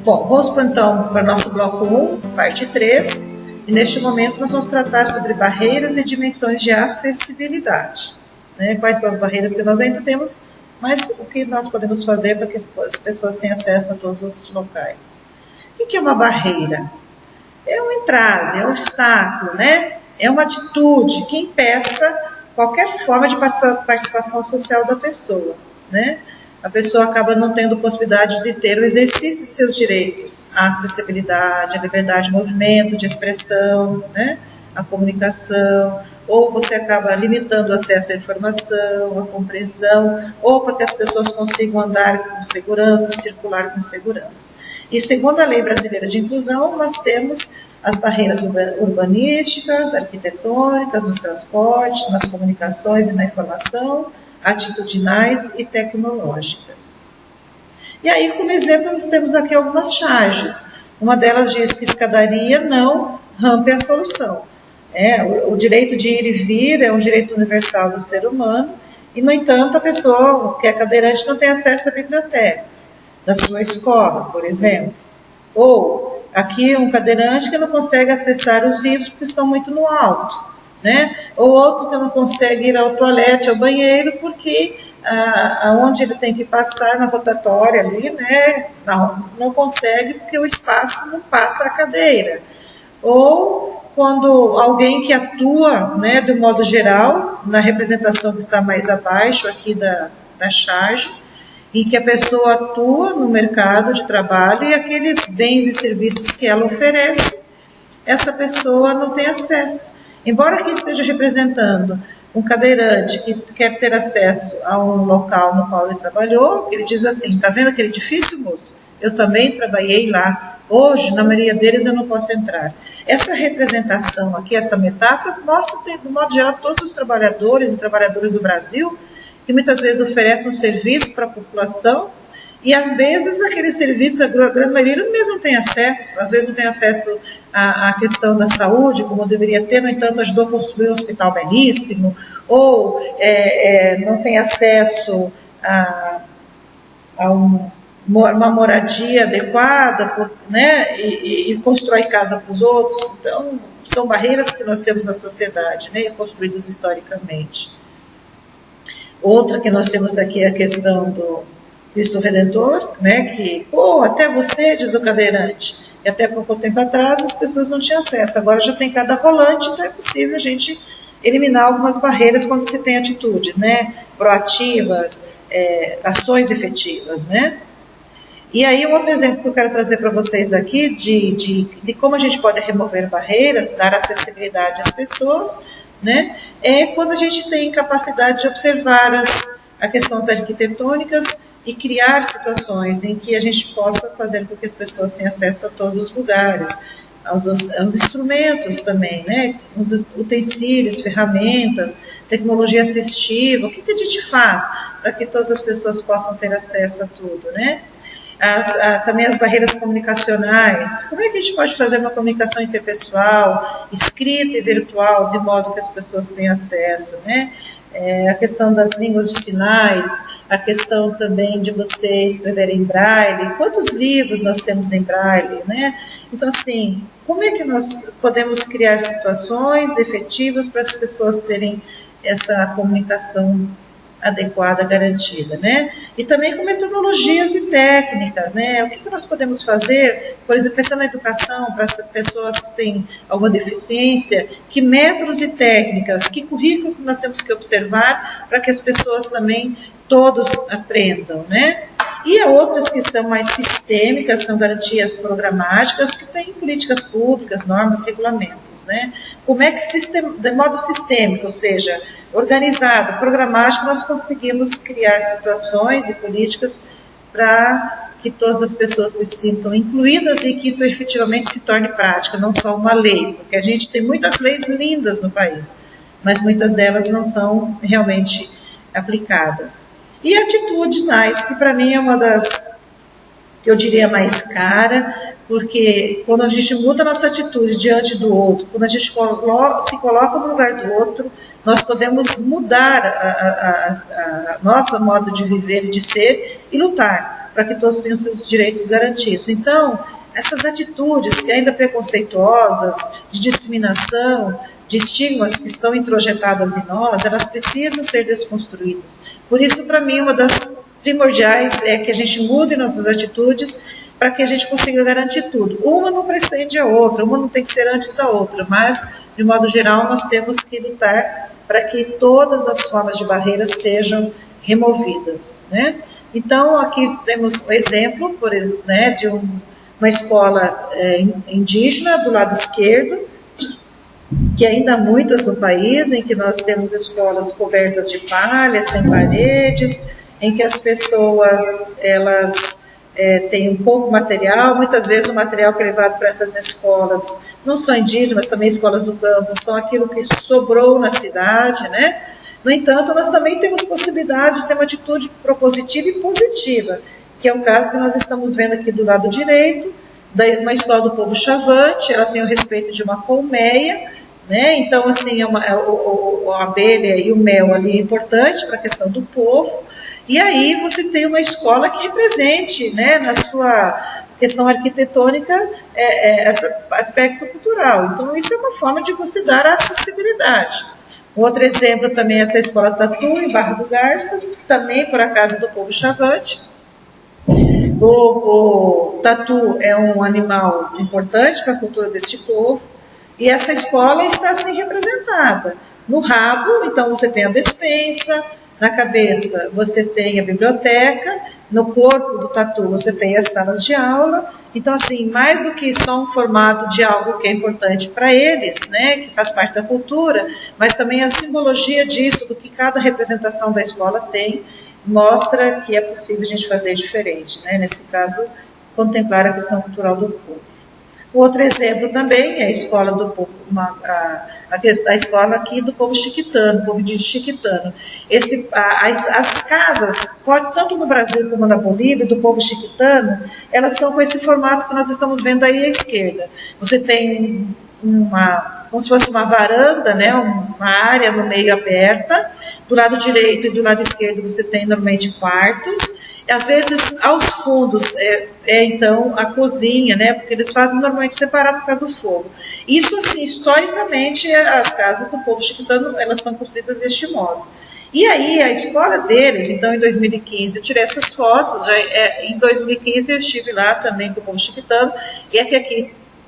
Bom, vamos então para o nosso bloco 1, parte 3, e neste momento nós vamos tratar sobre barreiras e dimensões de acessibilidade. Né? Quais são as barreiras que nós ainda temos, mas o que nós podemos fazer para que as pessoas tenham acesso a todos os locais. O que é uma barreira? É um entrave, é um obstáculo, né? É uma atitude que impeça qualquer forma de participação social da pessoa, né? A pessoa acaba não tendo possibilidade de ter o exercício de seus direitos, a acessibilidade, a liberdade de movimento, de expressão, né? A comunicação, ou você acaba limitando o acesso à informação, à compreensão, ou para que as pessoas consigam andar com segurança, circular com segurança. E segundo a Lei Brasileira de Inclusão, nós temos as barreiras urbanísticas, arquitetônicas, nos transportes, nas comunicações e na informação, atitudinais e tecnológicas. E aí, como exemplo, nós temos aqui algumas charges. Uma delas diz que escadaria não, rampa é a solução. O direito de ir e vir é um direito universal do ser humano, e, no entanto, a pessoa que é cadeirante não tem acesso à biblioteca da sua escola, por exemplo. Ou, aqui, um cadeirante que não consegue acessar os livros porque estão muito no alto. Né? Ou outro que não consegue ir ao toalete, ao banheiro, porque onde ele tem que passar na rotatória ali, né? Não consegue porque o espaço não passa a cadeira. Ou quando alguém que atua, né, de um modo geral, na representação que está mais abaixo aqui da charge, e que a pessoa atua no mercado de trabalho e aqueles bens e serviços que ela oferece, essa pessoa não tem acesso. Embora aqui esteja representando um cadeirante que quer ter acesso a um local no qual ele trabalhou, ele diz assim, está vendo aquele edifício, moço? Eu também trabalhei lá. Hoje, na maioria deles, eu não posso entrar. Essa representação aqui, essa metáfora, mostra, de modo geral, todos os trabalhadores e trabalhadoras do Brasil, que muitas vezes oferecem um serviço para a população, e às vezes aquele serviço, a grande maioria mesmo não tem acesso, às vezes não tem acesso à questão da saúde, como deveria ter, no entanto ajudou a construir um hospital belíssimo, ou não tem acesso a uma moradia adequada, né, e constrói casa para os outros. Então, são barreiras que nós temos na sociedade, né, construídas historicamente. Outra que nós temos aqui é a questão do Cristo Redentor, né, que, até você, diz o cadeirante, e até pouco tempo atrás as pessoas não tinham acesso, agora já tem cada rolante, então é possível a gente eliminar algumas barreiras quando se tem atitudes, né, proativas, ações efetivas, né. E aí, um outro exemplo que eu quero trazer para vocês aqui, de como a gente pode remover barreiras, dar acessibilidade às pessoas, né, é quando a gente tem capacidade de observar as questões arquitetônicas e criar situações em que a gente possa fazer com que as pessoas tenham acesso a todos os lugares, aos instrumentos também, né, os utensílios, ferramentas, tecnologia assistiva, o que a gente faz para que todas as pessoas possam ter acesso a tudo, né? Também as barreiras comunicacionais, como é que a gente pode fazer uma comunicação interpessoal, escrita e virtual, de modo que as pessoas tenham acesso, né? A questão das línguas de sinais, a questão também de você escrever em braille, quantos livros nós temos em braille, né? Então, assim, como é que nós podemos criar situações efetivas para as pessoas terem essa comunicação adequada, garantida, né? E também com metodologias e técnicas, né? O que nós podemos fazer, por exemplo, pensando na educação para as pessoas que têm alguma deficiência, que métodos e técnicas, que currículo que nós temos que observar para que as pessoas também todos aprendam, né? E há outras que são mais sistêmicas, são garantias programáticas, que têm políticas públicas, normas, regulamentos, né? Como é que, de modo sistêmico, ou seja, organizado, programático, nós conseguimos criar situações e políticas para que todas as pessoas se sintam incluídas e que isso efetivamente se torne prática, não só uma lei, porque a gente tem muitas leis lindas no país, mas muitas delas não são realmente aplicadas. E atitudinais, que para mim é uma das, eu diria, mais cara, porque quando a gente muda a nossa atitude diante do outro, quando a gente se coloca no lugar do outro, nós podemos mudar a nosso modo de viver e de ser e lutar para que todos tenham seus direitos garantidos. Então, essas atitudes que ainda preconceituosas, de discriminação, de estigmas que estão introjetadas em nós, elas precisam ser desconstruídas. Por isso, para mim, uma das primordiais é que a gente mude nossas atitudes para que a gente consiga garantir tudo. Uma não precede a outra, uma não tem que ser antes da outra, mas, de modo geral, nós temos que lutar para que todas as formas de barreiras sejam removidas, né? Então, aqui temos um exemplo, né, de uma escola indígena do lado esquerdo, que ainda há muitas no país, em que nós temos escolas cobertas de palha, sem paredes, em que as pessoas, elas têm um pouco material, muitas vezes o material que é levado para essas escolas não são indígenas, mas também escolas do campo, são aquilo que sobrou na cidade, né? No entanto, nós também temos possibilidade de ter uma atitude propositiva e positiva, que é o caso que nós estamos vendo aqui do lado direito, uma escola do povo Chavante, ela tem o respeito de uma colmeia, né? Então, assim, a abelha e o mel ali é importante para a questão do povo. E aí você tem uma escola que represente, né, na sua questão arquitetônica, esse aspecto cultural. Então, isso é uma forma de você dar acessibilidade. Outro exemplo também é essa escola Tatu, em Barra do Garças, que também, por acaso, é do povo Chavante. O tatu é um animal importante para a cultura deste povo, e essa escola está assim representada. No rabo, então, você tem a despensa, na cabeça você tem a biblioteca, no corpo do tatu você tem as salas de aula. Então, assim, mais do que só um formato de algo que é importante para eles, né, que faz parte da cultura, mas também a simbologia disso, do que cada representação da escola tem, mostra que é possível a gente fazer diferente, né? Nesse caso, contemplar a questão cultural do povo. O outro exemplo também é a escola do povo, a escola aqui do povo chiquitano, povo indígena chiquitano. As casas, tanto no Brasil como na Bolívia, do povo chiquitano, elas são com esse formato que nós estamos vendo aí à esquerda. Você tem como se fosse uma varanda, né, uma área no meio aberta. Do lado direito e do lado esquerdo você tem normalmente quartos. Às vezes, aos fundos, então a cozinha, né, porque eles fazem normalmente separado por causa do fogo. Isso, assim, historicamente, as casas do povo chiquitano, elas são construídas deste modo. E aí, a escola deles, então, em 2015, eu tirei essas fotos, em 2015 eu estive lá também com o povo chiquitano, e aqui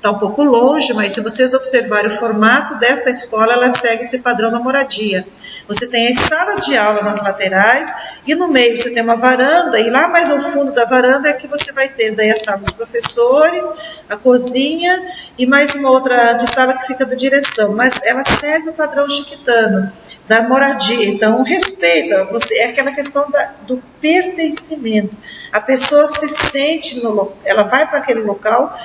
está um pouco longe, mas se vocês observarem o formato dessa escola, ela segue esse padrão da moradia. Você tem as salas de aula nas laterais, e no meio você tem uma varanda, e lá mais ao fundo da varanda é que você vai ter daí a sala dos professores, a cozinha, e mais uma outra de sala que fica da direção. Mas ela segue o padrão chiquitano, da moradia. Então, respeita, é aquela questão do pertencimento. A pessoa se sente, ela vai para aquele local,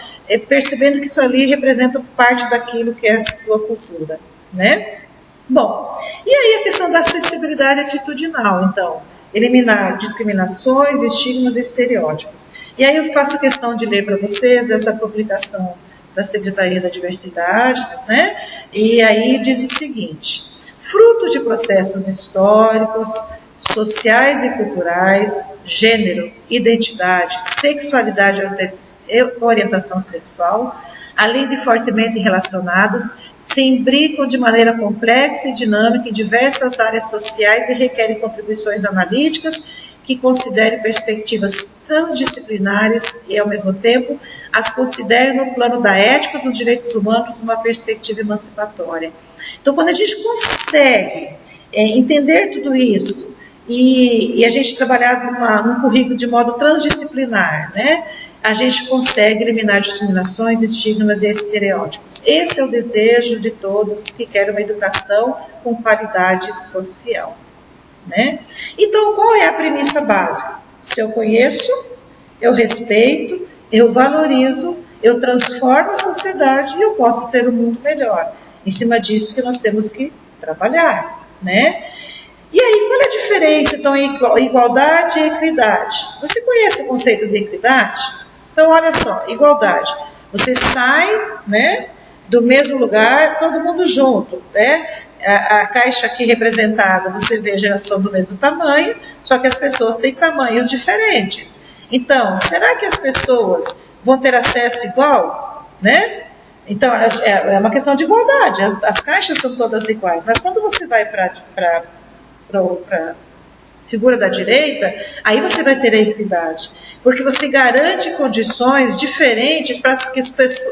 percebendo que isso ali representa parte daquilo que é a sua cultura, né? Bom, e aí a questão da acessibilidade atitudinal, então, eliminar discriminações, estigmas e estereótipos. E aí eu faço questão de ler para vocês essa publicação da Secretaria da Diversidade, né? E aí diz o seguinte: fruto de processos históricos, sociais e culturais, gênero, identidade, sexualidade e orientação sexual, além de fortemente relacionados, se imbricam de maneira complexa e dinâmica em diversas áreas sociais e requerem contribuições analíticas que considerem perspectivas transdisciplinares e, ao mesmo tempo, as considerem no plano da ética dos direitos humanos numa perspectiva emancipatória. Então, quando a gente consegue entender tudo isso, e a gente trabalhar num currículo de modo transdisciplinar, né, a gente consegue eliminar discriminações, estigmas e estereótipos. Esse é o desejo de todos que querem uma educação com qualidade social, né? Então, qual é a premissa básica? Se eu conheço, eu respeito, eu valorizo, eu transformo a sociedade e eu posso ter um mundo melhor. Em cima disso que nós temos que trabalhar, né? E aí, qual é a diferença, então, em igualdade e equidade? Você conhece o conceito de equidade? Então, olha só, igualdade. Você sai, né, do mesmo lugar, todo mundo junto, né? A caixa aqui representada, você vê a geração do mesmo tamanho, só que as pessoas têm tamanhos diferentes. Então, será que as pessoas vão ter acesso igual, né? Então, é uma questão de igualdade, as caixas são todas iguais, mas quando você vai para figura da direita, aí você vai ter a equidade, porque você garante condições diferentes para que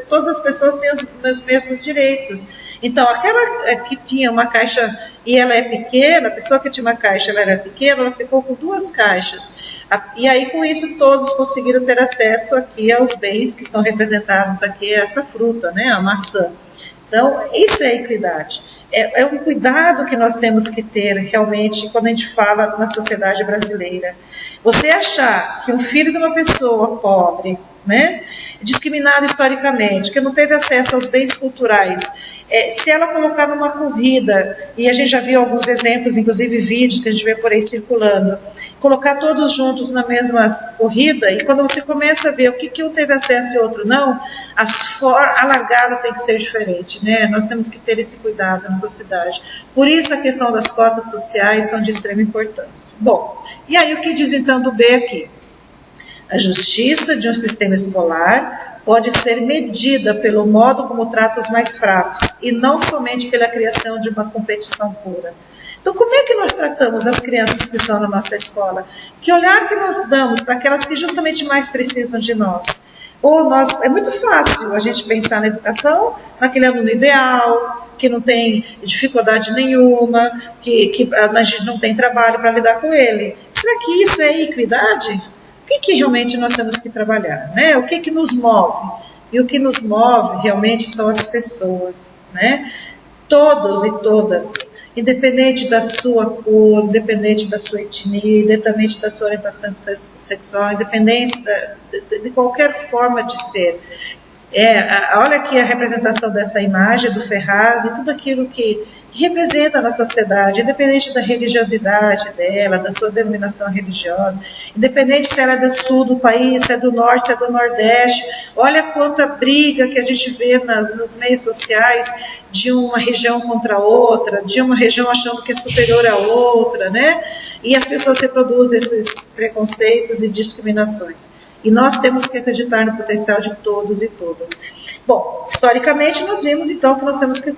todas as pessoas tenham os mesmos direitos. Então, aquela que tinha uma caixa e ela é pequena, a pessoa que tinha uma caixa ela era pequena, ela ficou com 2 caixas. E aí, com isso, todos conseguiram ter acesso aqui aos bens que estão representados aqui, essa fruta, né, a maçã. Então, isso é equidade. É um cuidado que nós temos que ter realmente quando a gente fala na sociedade brasileira. Você achar que um filho de uma pessoa pobre, né, discriminado historicamente, que não teve acesso aos bens culturais, se ela colocar numa corrida, e a gente já viu alguns exemplos, inclusive vídeos que a gente vê por aí circulando, colocar todos juntos na mesma corrida, e quando você começa a ver o que um teve acesso e outro não, a largada tem que ser diferente, né? Nós temos que ter esse cuidado na sociedade. Por isso a questão das cotas sociais são de extrema importância. Bom, e aí o que diz então do B aqui? A justiça de um sistema escolar pode ser medida pelo modo como trata os mais fracos e não somente pela criação de uma competição pura. Então, como é que nós tratamos as crianças que estão na nossa escola? Que olhar que nós damos para aquelas que justamente mais precisam de nós? É muito fácil a gente pensar na educação, naquele aluno ideal, que não tem dificuldade nenhuma, que a gente não tem trabalho para lidar com ele. Será que isso é equidade? O que realmente nós temos que trabalhar, né? O que nos move? E o que nos move realmente são as pessoas, né? Todos e todas, independente da sua cor, independente da sua etnia, independente da sua orientação sexual, independente de qualquer forma de ser. Olha aqui a representação dessa imagem do Ferraz e tudo aquilo que representa a nossa sociedade, independente da religiosidade dela, da sua denominação religiosa, independente se ela é do sul do país, se é do norte, se é do nordeste. Olha quanta briga que a gente vê nos meios sociais de uma região contra a outra, de uma região achando que é superior à outra, né? E as pessoas reproduzem esses preconceitos e discriminações. E nós temos que acreditar no potencial de todos e todas. Bom, historicamente nós vimos então que nós temos que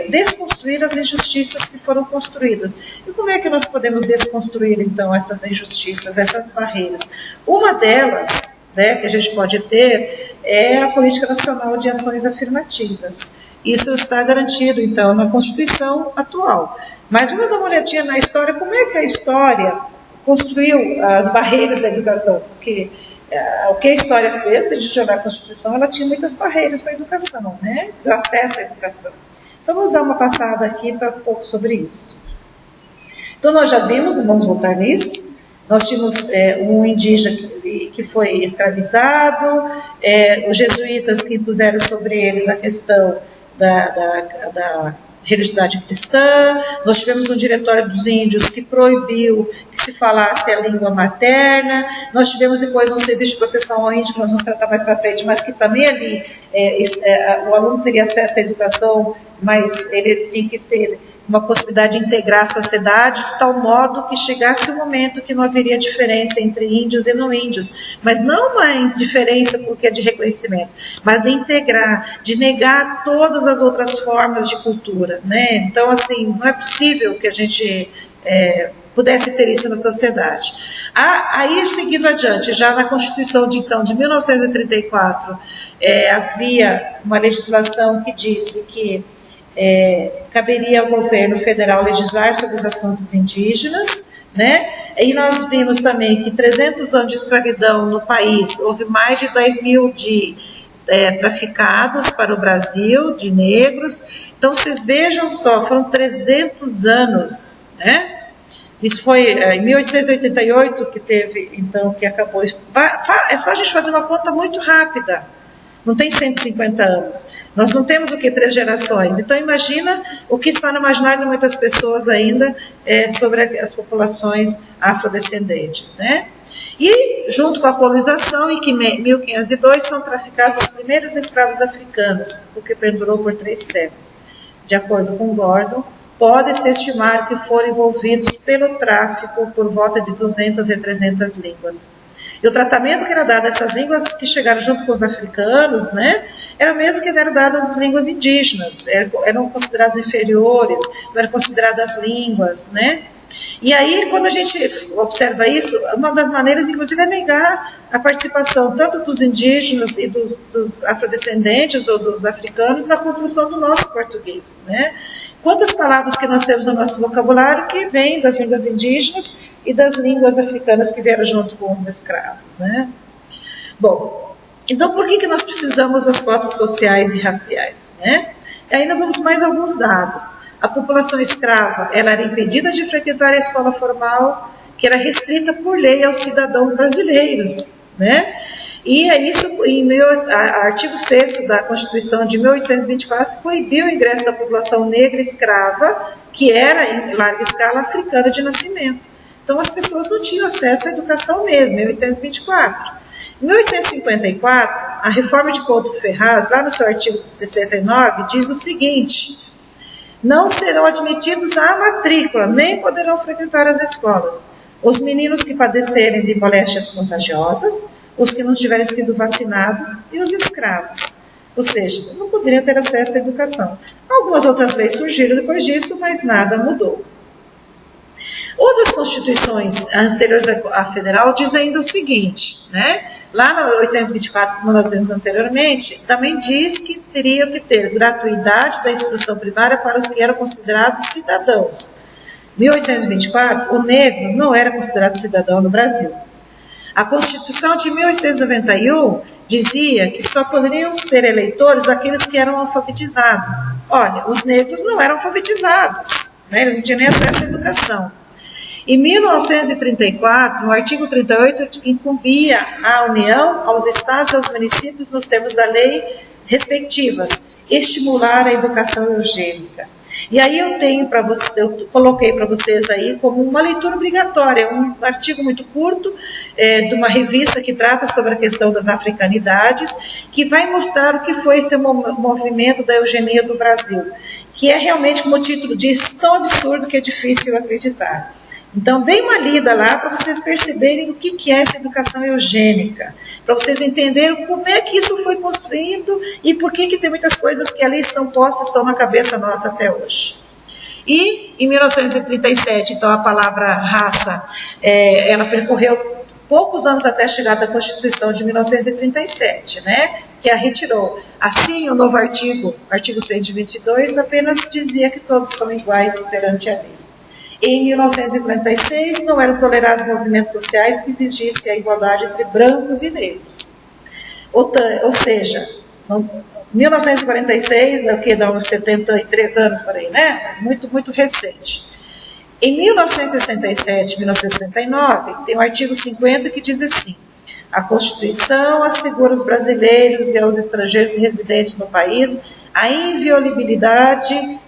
desconstruir as injustiças que foram construídas. E como é que nós podemos desconstruir então essas injustiças, essas barreiras? Uma delas, né, que a gente pode ter é a Política Nacional de Ações Afirmativas. Isso está garantido então na Constituição atual. Mas vamos dar uma olhadinha na história, como é que a história construiu as barreiras da educação? Porque o que a história fez, se a gente olhar a Constituição, ela tinha muitas barreiras para a educação, né? Do acesso à educação. Então, vamos dar uma passada aqui para um pouco sobre isso. Então, nós já vimos, vamos voltar nisso, nós tínhamos um indígena que foi escravizado, os jesuítas que impuseram sobre eles a questão da religiosidade cristã, nós tivemos um diretório dos índios que proibiu que se falasse a língua materna, nós tivemos depois um serviço de proteção ao índio, que nós vamos tratar mais para frente, mas que também ali o aluno teria acesso à educação, mas ele tinha que ter uma possibilidade de integrar a sociedade de tal modo que chegasse o momento que não haveria diferença entre índios e não índios, mas não uma diferença porque é de reconhecimento, mas de integrar, de negar todas as outras formas de cultura, né? Então, assim, não é possível que a gente pudesse ter isso na sociedade. Aí, seguindo adiante, já na Constituição de 1934, havia uma legislação que disse que caberia ao governo federal legislar sobre os assuntos indígenas, né? E nós vimos também que 300 anos de escravidão no país, houve mais de 10 mil traficados para o Brasil, de negros. Então, vocês vejam só, foram 300 anos, né? Isso foi em 1888 que teve, então, que acabou. É só a gente fazer uma conta muito rápida. Não tem 150 anos. Nós não temos 3 gerações. Então, imagina o que está no imaginário de muitas pessoas ainda sobre as populações afrodescendentes, né? E, junto com a colonização, em 1502, são traficados os primeiros escravos africanos, o que perdurou por 3 séculos. De acordo com Gordon, pode-se estimar que foram envolvidos pelo tráfico por volta de 200 a 300 línguas. E o tratamento que era dado a essas línguas que chegaram junto com os africanos, né, era o mesmo que era dado às línguas indígenas, eram consideradas inferiores, não eram consideradas línguas, né. E aí, quando a gente observa isso, uma das maneiras, inclusive, é negar a participação tanto dos indígenas e dos afrodescendentes ou dos africanos na construção do nosso português, né? Quantas palavras que nós temos no nosso vocabulário que vêm das línguas indígenas e das línguas africanas que vieram junto com os escravos, né? Bom, então por que nós precisamos das cotas sociais e raciais, né? E aí nós vamos mais alguns dados. A população escrava, ela era impedida de frequentar a escola formal, que era restrita por lei aos cidadãos brasileiros, né? E é isso, artigo 6º da Constituição de 1824 proibiu o ingresso da população negra escrava, que era, em larga escala, africana de nascimento. Então as pessoas não tinham acesso à educação mesmo, 1824. Em 1854, a reforma de Couto Ferraz, lá no seu artigo 69, diz o seguinte: não serão admitidos à matrícula, nem poderão frequentar as escolas os meninos que padecerem de moléstias contagiosas, os que não tiverem sido vacinados e os escravos. Ou seja, eles não poderiam ter acesso à educação. Algumas outras leis surgiram depois disso, mas nada mudou. Outras constituições anteriores à federal dizem ainda o seguinte, né? Lá no 824, como nós vimos anteriormente, também diz que teria que ter gratuidade da instrução primária para os que eram considerados cidadãos. Em 1824, o negro não era considerado cidadão no Brasil. A Constituição de 1891 dizia que só poderiam ser eleitores aqueles que eram alfabetizados. Olha, os negros não eram alfabetizados, né? Eles não tinham nem acesso à educação. Em 1934, no artigo 38, incumbia à União, aos estados e aos municípios, nos termos da lei respectivas, estimular a educação eugênica. E aí eu coloquei para vocês aí como uma leitura obrigatória, um artigo muito curto de uma revista que trata sobre a questão das africanidades, que vai mostrar o que foi esse movimento da eugenia do Brasil, que é realmente, como o título diz, tão absurdo que é difícil acreditar. Então, dê uma lida lá para vocês perceberem o que é essa educação eugênica, para vocês entenderem como é que isso foi construído e por que tem muitas coisas que ali estão postas, estão na cabeça nossa até hoje. E, em 1937, então, a palavra raça, ela percorreu poucos anos até a chegada da Constituição de 1937, né, que a retirou. Assim, o novo artigo 122, apenas dizia que todos são iguais perante a lei. Em 1946, não eram tolerados movimentos sociais que exigissem a igualdade entre brancos e negros. Ou seja, em 1946, que dá uns 73 anos por aí, né? Muito, muito recente. Em 1967 e 1969, tem o artigo 50 que diz assim: a Constituição assegura aos brasileiros e aos estrangeiros residentes no país a inviolabilidade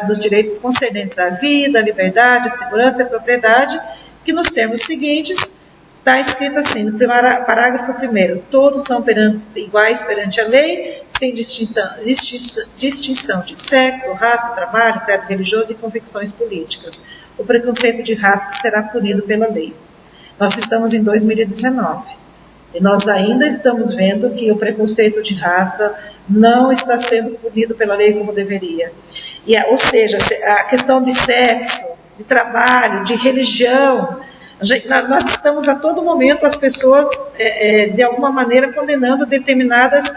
dos direitos concernentes à vida, à liberdade, à segurança e à propriedade, que nos termos seguintes está escrito assim, no parágrafo 1º, todos são iguais perante a lei, sem distinção de sexo, raça, trabalho, credo religioso e convicções políticas. O preconceito de raça será punido pela lei. Nós estamos em 2019. E nós ainda estamos vendo que o preconceito de raça não está sendo punido pela lei como deveria. Ou seja, a questão de sexo, de trabalho, de religião, nós estamos a todo momento, as pessoas, de alguma maneira, condenando determinadas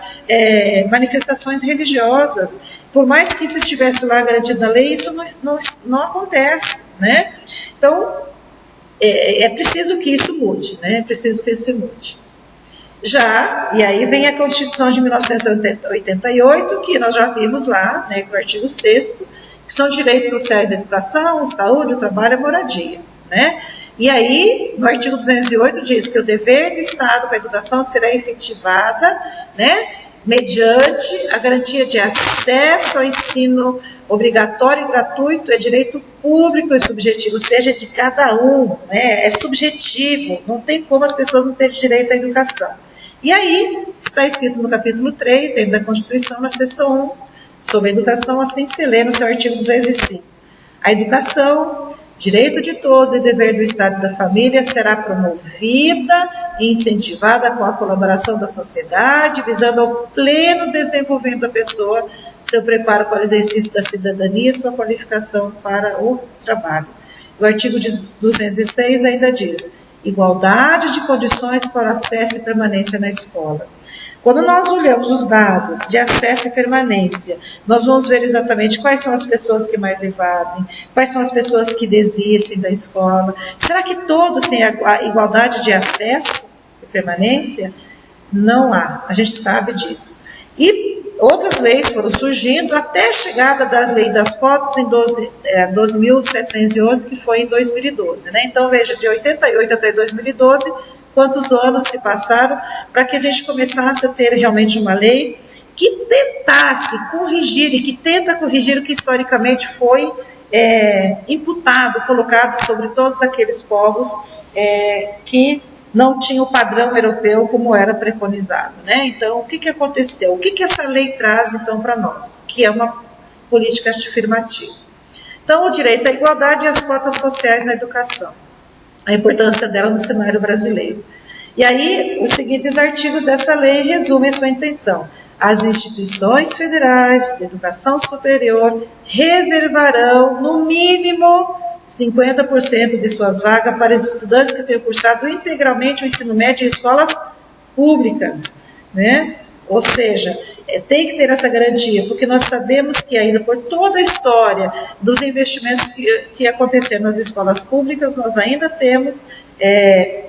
manifestações religiosas. Por mais que isso estivesse lá garantido na lei, isso não acontece, né? Então, é preciso que isso mude, né? É preciso que isso mude. E aí vem a Constituição de 1988, que nós já vimos lá, né, com o artigo 6º, que são direitos sociais à educação, saúde, trabalho e moradia, né? E aí, no artigo 208, diz que o dever do Estado com a educação será efetivada, né, mediante a garantia de acesso ao ensino obrigatório e gratuito, é direito público e subjetivo, seja de cada um, né, é subjetivo, não tem como as pessoas não terem direito à educação. E aí, está escrito no capítulo 3, ainda da Constituição, na seção 1, sobre a educação, assim se lê no seu artigo 205. A educação, direito de todos e dever do Estado e da família, será promovida e incentivada com a colaboração da sociedade, visando ao pleno desenvolvimento da pessoa, seu preparo para o exercício da cidadania e sua qualificação para o trabalho. O artigo 206 ainda diz: igualdade de condições para o acesso e permanência na escola. Quando nós olhamos os dados de acesso e permanência, nós vamos ver exatamente quais são as pessoas que mais evadem, quais são as pessoas que desistem da escola. Será que todos têm a igualdade de acesso e permanência? Não há, a gente sabe disso. E outras leis foram surgindo até a chegada da lei das cotas em 12.711, que foi em 2012. Né? Então, veja, de 88 até 2012, quantos anos se passaram para que a gente começasse a ter realmente uma lei que tentasse corrigir e que tenta corrigir o que historicamente foi imputado, colocado sobre todos aqueles povos que não tinham o padrão europeu como era preconizado. Né? Então, o que aconteceu? O que essa lei traz, então, para nós? Que é uma política afirmativa. Então, o direito à igualdade e as cotas sociais na educação. A importância dela no cenário brasileiro. E aí, os seguintes artigos dessa lei resumem a sua intenção. As instituições federais de educação superior reservarão, no mínimo, 50% de suas vagas para estudantes que tenham cursado integralmente o ensino médio em escolas públicas, né? Ou seja, tem que ter essa garantia, porque nós sabemos que ainda por toda a história dos investimentos que aconteceram nas escolas públicas, nós ainda temos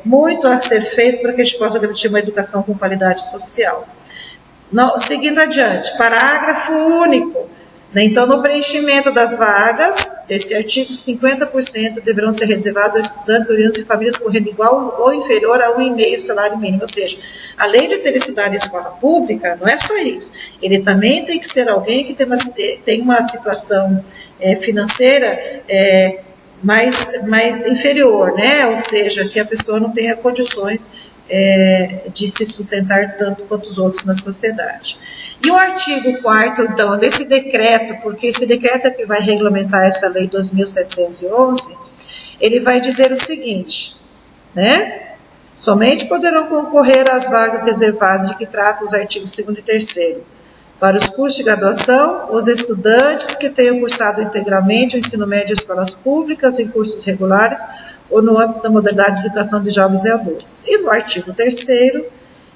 muito a ser feito para que a gente possa garantir uma educação com qualidade social. Seguindo adiante, parágrafo único. Então, no preenchimento das vagas desse artigo, 50% deverão ser reservados a estudantes oriundos de famílias com renda igual ou inferior a 1,5 salário mínimo. Ou seja, além de ter estudado em escola pública, não é só isso. Ele também tem que ser alguém que tem uma situação financeira mais inferior, né? Ou seja, que a pessoa não tenha condições de se sustentar tanto quanto os outros na sociedade. E o artigo 4º, então, desse decreto, porque esse decreto é que vai regulamentar essa lei 2.711, ele vai dizer o seguinte, né? Somente poderão concorrer às vagas reservadas de que tratam os artigos 2º e 3º. Para os cursos de graduação, os estudantes que tenham cursado integralmente o ensino médio em escolas públicas, em cursos regulares, ou no âmbito da modalidade de educação de jovens e adultos. E no artigo 3º,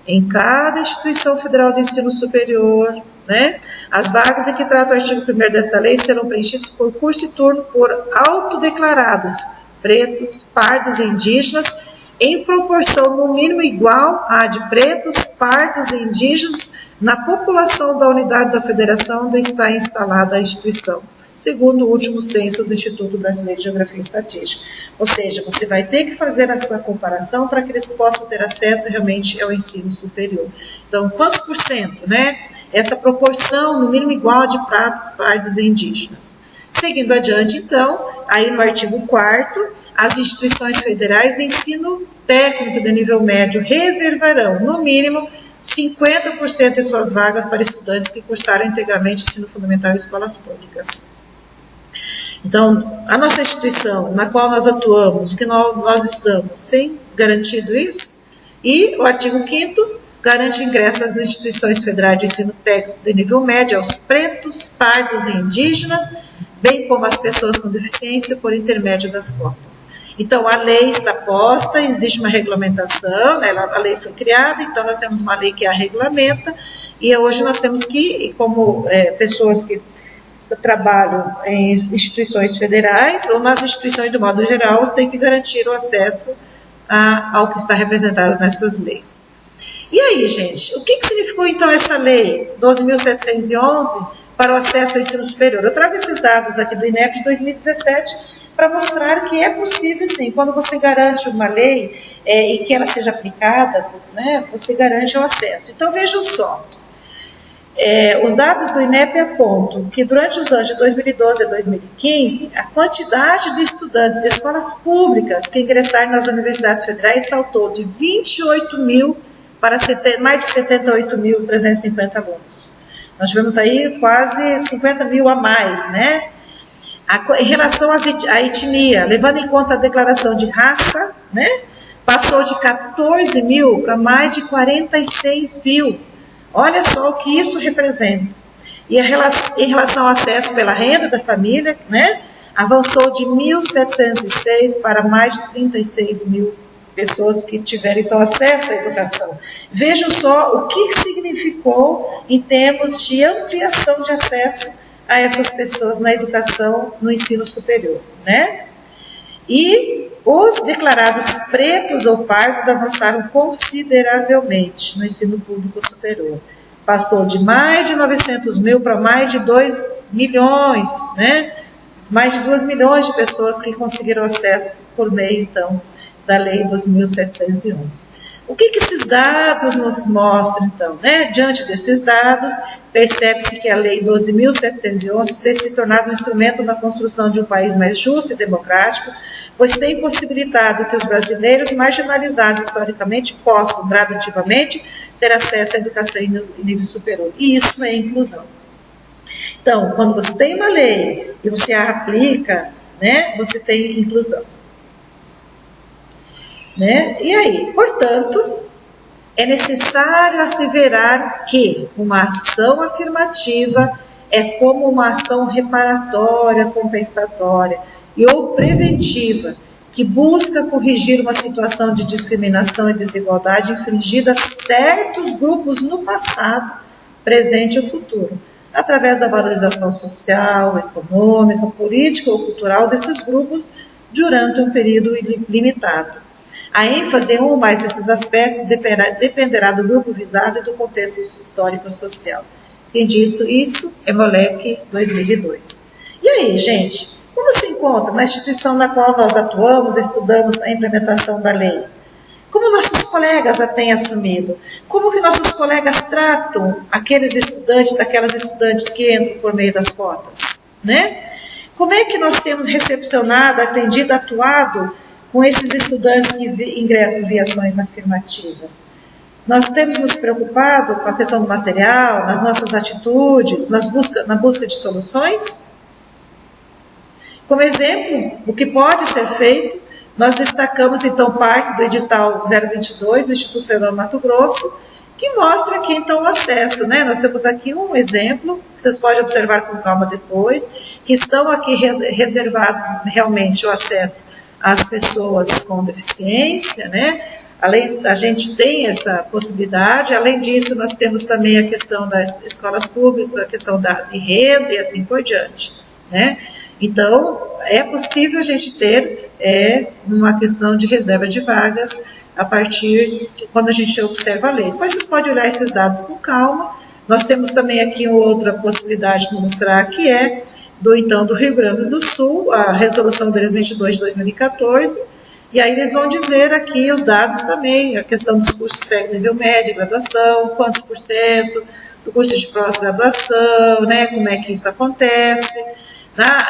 em cada instituição federal de ensino superior, né, as vagas em que trata o artigo 1º desta lei serão preenchidas por curso e turno por autodeclarados, pretos, pardos e indígenas, em proporção no mínimo igual à de pretos, pardos e indígenas na população da unidade da federação onde está instalada a instituição, segundo o último censo do Instituto Brasileiro de Geografia e Estatística. Ou seja, você vai ter que fazer essa comparação para que eles possam ter acesso realmente ao ensino superior. Então, quantos por cento, né? Essa proporção, no mínimo igual de pratos, pardos e indígenas. Seguindo adiante, então, aí no artigo 4º, as instituições federais de ensino técnico de nível médio reservarão, no mínimo, 50% de suas vagas para estudantes que cursaram integralmente o ensino fundamental em escolas públicas. Então, a nossa instituição na qual nós atuamos, o que nós estamos, tem garantido isso? E o artigo 5º garante ingresso às instituições federais de ensino técnico de nível médio aos pretos, pardos e indígenas, bem como as pessoas com deficiência por intermédio das cotas. Então, a lei está posta, existe uma regulamentação, né, a lei foi criada, então nós temos uma lei que a regulamenta, e hoje nós temos que, como pessoas que trabalham em instituições federais, ou nas instituições de modo geral, tem que garantir o acesso ao que está representado nessas leis. E aí, gente, o que significou então essa lei 12.711 para o acesso ao ensino superior? Eu trago esses dados aqui do INEP de 2017 para mostrar que é possível, sim, quando você garante uma lei e que ela seja aplicada, né, você garante o acesso. Então, vejam só, os dados do INEP apontam que durante os anos de 2012 a 2015, a quantidade de estudantes de escolas públicas que ingressaram nas universidades federais saltou de 28 mil para mais de 78.350 alunos. Nós tivemos aí quase 50 mil a mais, né? Em relação à etnia, levando em conta a declaração de raça, né? Passou de 14 mil para mais de 46 mil. Olha só o que isso representa. E em relação ao acesso pela renda da família, né? Avançou de 1.706 para mais de 36 mil pessoas que tiveram, então, acesso à educação. Vejam só o que significou em termos de ampliação de acesso a essas pessoas na educação, no ensino superior, né? E os declarados pretos ou pardos avançaram consideravelmente no ensino público superior. Passou de mais de 900 mil para mais de 2 milhões, né? Mais de 2 milhões de pessoas que conseguiram acesso por meio, então, da Lei 2.711. O que esses dados nos mostram, então? Né? Diante desses dados, percebe-se que a Lei 12.711 tem se tornado um instrumento na construção de um país mais justo e democrático, pois tem possibilitado que os brasileiros marginalizados historicamente possam, gradativamente, ter acesso à educação em nível superior. E isso é inclusão. Então, quando você tem uma lei e você a aplica, né, você tem inclusão. Né? E aí, portanto, é necessário asseverar que uma ação afirmativa é como uma ação reparatória, compensatória ou preventiva, que busca corrigir uma situação de discriminação e desigualdade infligida a certos grupos no passado, presente ou futuro, através da valorização social, econômica, política ou cultural desses grupos durante um período limitado. A ênfase em um ou mais desses aspectos dependerá do grupo visado e do contexto histórico-social. Quem disse isso é Moleque 2002. E aí, gente, como se encontra na instituição na qual nós atuamos, estudamos a implementação da lei? Como nossos colegas a têm assumido? Como que nossos colegas tratam aqueles estudantes, aquelas estudantes que entram por meio das cotas? Né? Como é que nós temos recepcionado, atendido, atuado com esses estudantes que ingressam via ações afirmativas? Nós temos nos preocupado com a questão do material, nas nossas atitudes, na busca de soluções? Como exemplo, o que pode ser feito, nós destacamos então parte do edital 022 do Instituto Federal do Mato Grosso, que mostra aqui então o acesso, né? Nós temos aqui um exemplo, que vocês podem observar com calma depois, que estão aqui reservados realmente o acesso às pessoas com deficiência, né? A gente tem essa possibilidade. Além disso, nós temos também a questão das escolas públicas, a questão de renda e assim por diante, né? Então, é possível a gente ter uma questão de reserva de vagas a partir de quando a gente observa a lei. Depois vocês podem olhar esses dados com calma. Nós temos também aqui outra possibilidade de mostrar, que é do Rio Grande do Sul, a resolução 322 de 2014, e aí eles vão dizer aqui os dados também, a questão dos cursos técnico nível médio, graduação, quantos por cento do curso de pós-graduação, né, como é que isso acontece.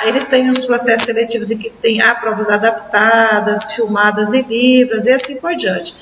Eles têm os processos seletivos em que tem provas adaptadas, filmadas em livros e assim por diante.